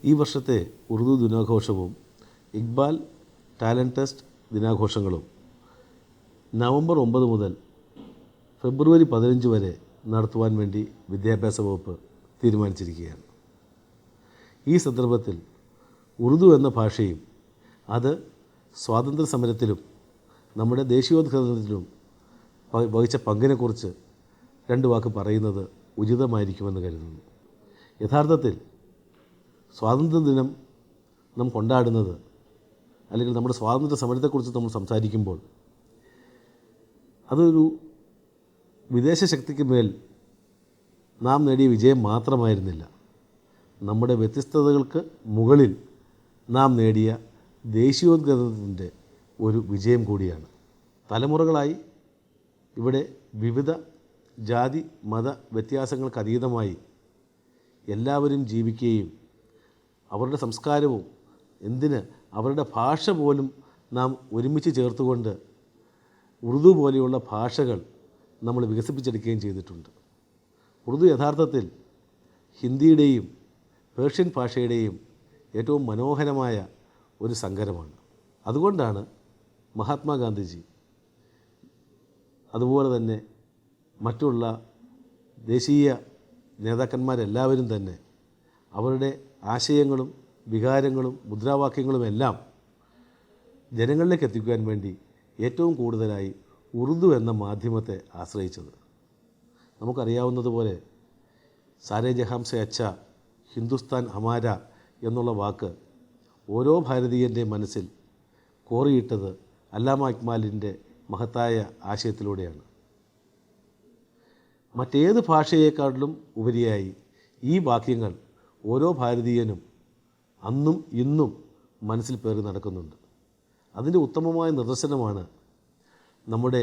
ഈ വർഷത്തെ ഉറുദു ദിനാഘോഷവും ഇക്ബാൽ ടാലൻറ്റ് ടെസ്റ്റ് ദിനാഘോഷങ്ങളും നവംബർ 9 മുതൽ ഫെബ്രുവരി 15 വരെ നടത്തുവാൻ വേണ്ടി വിദ്യാഭ്യാസ വകുപ്പ് തീരുമാനിച്ചിരിക്കുകയാണ്. ഈ സന്ദർഭത്തിൽ ഉറുദു എന്ന ഭാഷയും അത് സ്വാതന്ത്ര്യ സമരത്തിലും നമ്മുടെ ദേശീയോദ്ഗ്രഥനത്തിലും വഹിച്ച പങ്കിനെക്കുറിച്ച് രണ്ട് വാക്ക് പറയുന്നത് ഉചിതമായിരിക്കുമെന്ന് കരുതുന്നു. യഥാർത്ഥത്തിൽ സ്വാതന്ത്ര്യദിനം നാം കൊണ്ടാടുന്നത്, അല്ലെങ്കിൽ നമ്മുടെ സ്വാതന്ത്ര്യ സമരത്തെക്കുറിച്ച് നമ്മൾ സംസാരിക്കുമ്പോൾ അതൊരു വിദേശ ശക്തിക്ക് മേൽ നാം നേടിയ വിജയം മാത്രമായിരുന്നില്ല, നമ്മുടെ വ്യത്യസ്തതകൾക്ക് മുകളിൽ നാം നേടിയ ദേശീയോദ്ഗ്രഥനത്തിൻ്റെ ഒരു വിജയം കൂടിയാണ്. തലമുറകളായി ഇവിടെ വിവിധ ജാതി മത വ്യത്യാസങ്ങൾക്ക് അതീതമായി എല്ലാവരും ജീവിക്കുകയും അവരുടെ സംസ്കാരവും അവരുടെ ഭാഷ പോലും നാം ഒരുമിച്ച് ചേർത്തുകൊണ്ട് ഉറുദു പോലെയുള്ള ഭാഷകൾ നമ്മൾ വികസിപ്പിച്ചെടുക്കുകയും ചെയ്തിട്ടുണ്ട്. ഉറുദു യഥാർത്ഥത്തിൽ ഹിന്ദിയുടെയും പേർഷ്യൻ ഭാഷയുടെയും ഏറ്റവും മനോഹരമായ ഒരു സങ്കരമാണ്. അതുകൊണ്ടാണ് മഹാത്മാഗാന്ധിജി അതുപോലെ തന്നെ മറ്റുള്ള ദേശീയ നേതാക്കന്മാരെല്ലാവരും തന്നെ അവരുടെ ആശയങ്ങളും വികാരങ്ങളും മുദ്രാവാക്യങ്ങളുമെല്ലാം ജനങ്ങളിലേക്ക് എത്തിക്കുവാൻ വേണ്ടി ഏറ്റവും കൂടുതലായി ഉറുദു എന്ന മാധ്യമത്തെ ആശ്രയിച്ചത്. നമുക്കറിയാവുന്നതുപോലെ സാരേ ജഹാം സെ അച്ഛ ഹിന്ദുസ്ഥാൻ ഹമാര എന്നുള്ള വാക്ക് ഓരോ ഭാരതീയൻ്റെ മനസ്സിൽ കോറിയിട്ടത് അല്ലാമ ഇക്ബാലിൻ്റെ മഹത്തായ ആശയത്തിലൂടെയാണ്. മറ്റേത് ഭാഷയേക്കാളിലും ഉപരിയായി ഈ വാക്യങ്ങൾ ഓരോ ഭാരതീയനും അന്നും ഇന്നും മനസ്സിൽ പേറി നടക്കുന്നുണ്ട്. അതിൻ്റെ ഉത്തമമായ നിദർശനമാണ് നമ്മുടെ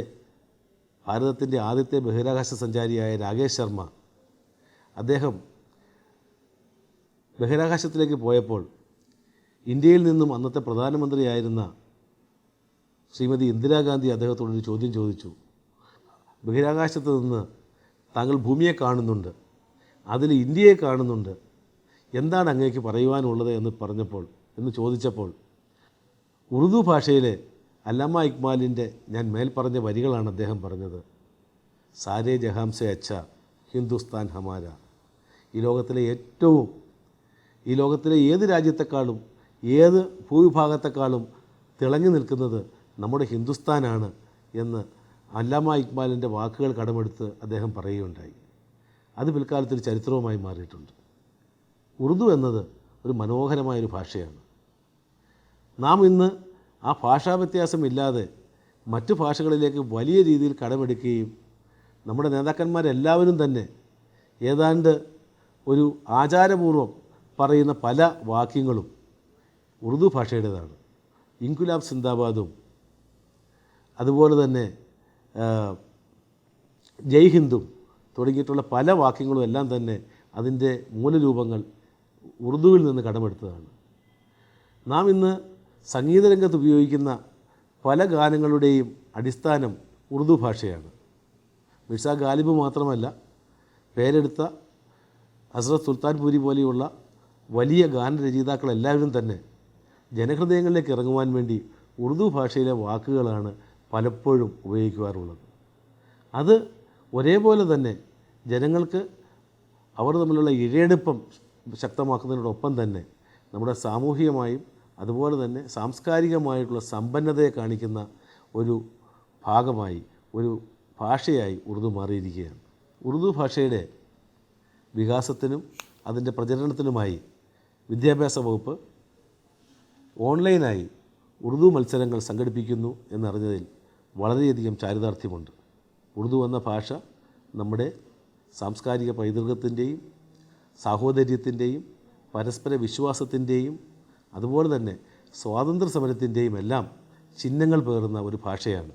ഭാരതത്തിൻ്റെ ആദ്യത്തെ ബഹിരാകാശ സഞ്ചാരിയായ രാകേഷ് ശർമ്മ. അദ്ദേഹം ബഹിരാകാശത്തിലേക്ക് പോയപ്പോൾ ഇന്ത്യയിൽ നിന്നും അന്നത്തെ പ്രധാനമന്ത്രിയായിരുന്ന ശ്രീമതി ഇന്ദിരാഗാന്ധി അദ്ദേഹത്തോടൊരു ചോദ്യം ചോദിച്ചു. ബഹിരാകാശത്ത് നിന്ന് താങ്കൾ ഭൂമിയെ കാണുന്നുണ്ട്, അതിൽ ഇന്ത്യയെ കാണുന്നുണ്ട്, എന്താണ് അങ്ങേക്ക് പറയുവാനുള്ളത് എന്ന് ചോദിച്ചപ്പോൾ ഉറുദു ഭാഷയിലെ അല്ലാമ ഇക്ബാലിൻ്റെ ഞാൻ മേൽ പറഞ്ഞ വരികളാണ് അദ്ദേഹം പറഞ്ഞത്. സാരേ ജഹാം സെ അച്ഛ ഹിന്ദുസ്ഥാൻ ഹമാര. ഈ ലോകത്തിലെ ഏത് രാജ്യത്തെക്കാളും ഏത് ഭൂവിഭാഗത്തെക്കാളും തിളങ്ങി നിൽക്കുന്നത് നമ്മുടെ ഹിന്ദുസ്ഥാനാണ് എന്ന് അല്ലാമ ഇക്ബാലിൻ്റെ വാക്കുകൾ കടമെടുത്ത് അദ്ദേഹം പറയുകയുണ്ടായി. അത് പിൽക്കാലത്തൊരു ചരിത്രവുമായി മാറിയിട്ടുണ്ട്. ഉറുദു എന്നത് ഒരു മനോഹരമായൊരു ഭാഷയാണ്. നാം ഇന്ന് ആ ഭാഷാ വ്യത്യാസമില്ലാതെ മറ്റു ഭാഷകളിലേക്ക് വലിയ രീതിയിൽ കടമെടുക്കുകയും നമ്മുടെ നേതാക്കന്മാരെല്ലാവരും തന്നെ ഏതാണ്ട് ഒരു ആചാരപൂർവ്വം പറയുന്ന പല വാക്യങ്ങളും ഉറുദു ഭാഷയുടേതാണ്. ഇൻകുലാബ് സിന്ദാബാദും അതുപോലെ തന്നെ ജയ് ഹിന്ദും തുടങ്ങിയിട്ടുള്ള പല വാക്യങ്ങളും എല്ലാം തന്നെ അതിൻ്റെ മൂലരൂപങ്ങൾ ഉറുദുവിൽ നിന്ന് കടമെടുത്തതാണ്. നാം ഇന്ന് സംഗീതരംഗത്ത് ഉപയോഗിക്കുന്ന പല ഗാനങ്ങളുടെയും അടിസ്ഥാനം ഉറുദു ഭാഷയാണ്. മിർസ ഗാലിബ് മാത്രമല്ല, പേരെടുത്ത ഹസ്രത്ത് സുൽത്താൻപൂരി പോലെയുള്ള വലിയ ഗാനരചയിതാക്കളെല്ലാവരും തന്നെ ജനഹൃദയങ്ങളിലേക്ക് ഇറങ്ങുവാൻ വേണ്ടി ഉറുദു ഭാഷയിലെ വാക്കുകളാണ് പലപ്പോഴും ഉപയോഗിക്കാറുള്ളത്. അത് ഒരേപോലെ തന്നെ ജനങ്ങൾക്ക് അവർ തമ്മിലുള്ള ഇഴയെടുപ്പം ശക്തമാക്കുന്നതിനോടൊപ്പം തന്നെ നമ്മുടെ സാമൂഹികമായും അതുപോലെ തന്നെ സാംസ്കാരികമായിട്ടുള്ള സമ്പന്നതയെ കാണിക്കുന്ന ഒരു ഭാഗമായി, ഒരു ഭാഷയായി ഉറുദു മാറിയിരിക്കുകയാണ്. ഉറുദു ഭാഷയുടെ വികാസത്തിനും അതിൻ്റെ പ്രചരണത്തിനുമായി വിദ്യാഭ്യാസ വകുപ്പ് ഓൺലൈനായി ഉറുദു മത്സരങ്ങൾ സംഘടിപ്പിക്കുന്നു എന്നറിഞ്ഞതിൽ വളരെയധികം ചാരിതാർത്ഥ്യമുണ്ട്. ഉറുദു എന്ന ഭാഷ നമ്മുടെ സാംസ്കാരിക പൈതൃകത്തിൻ്റെയും സാഹോദര്യത്തിൻ്റെയും പരസ്പര വിശ്വാസത്തിൻ്റെയും അതുപോലെ തന്നെ സ്വാതന്ത്ര്യ സമരത്തിൻ്റെയും എല്ലാം ചിഹ്നങ്ങൾ പേറുന്ന ഒരു ഭാഷയാണ്.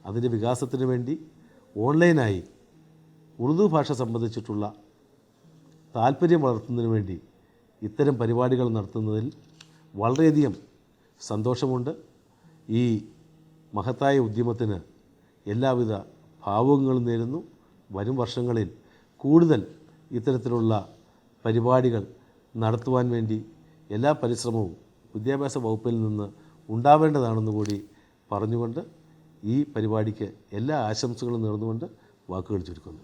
അതിൻ്റെ വികാസത്തിന് വേണ്ടി ഓൺലൈനായി ഉറുദു ഭാഷ സംബന്ധിച്ചിട്ടുള്ള താല്പര്യം വളർത്തുന്നതിന് വേണ്ടി ഇത്തരം പരിപാടികൾ നടത്തുന്നതിൽ വളരെയധികം സന്തോഷമുണ്ട്. ഈ മഹത്തായ ഉദ്യമത്തിന് എല്ലാവിധ ഭാവുകങ്ങളും നേരുന്നു. വരും വർഷങ്ങളിൽ കൂടുതൽ ഇത്തരത്തിലുള്ള പരിപാടികൾ നടത്തുവാൻ വേണ്ടി എല്ലാ പരിശ്രമവും വിദ്യാഭ്യാസ വകുപ്പിൽ നിന്ന് ഉണ്ടാവേണ്ടതാണെന്ന് കൂടി പറഞ്ഞുകൊണ്ട് ഈ പരിപാടിക്ക് എല്ലാ ആശംസകളും നേർന്നുകൊണ്ട് വാക്കുകൾ ചുരുക്കുന്നു.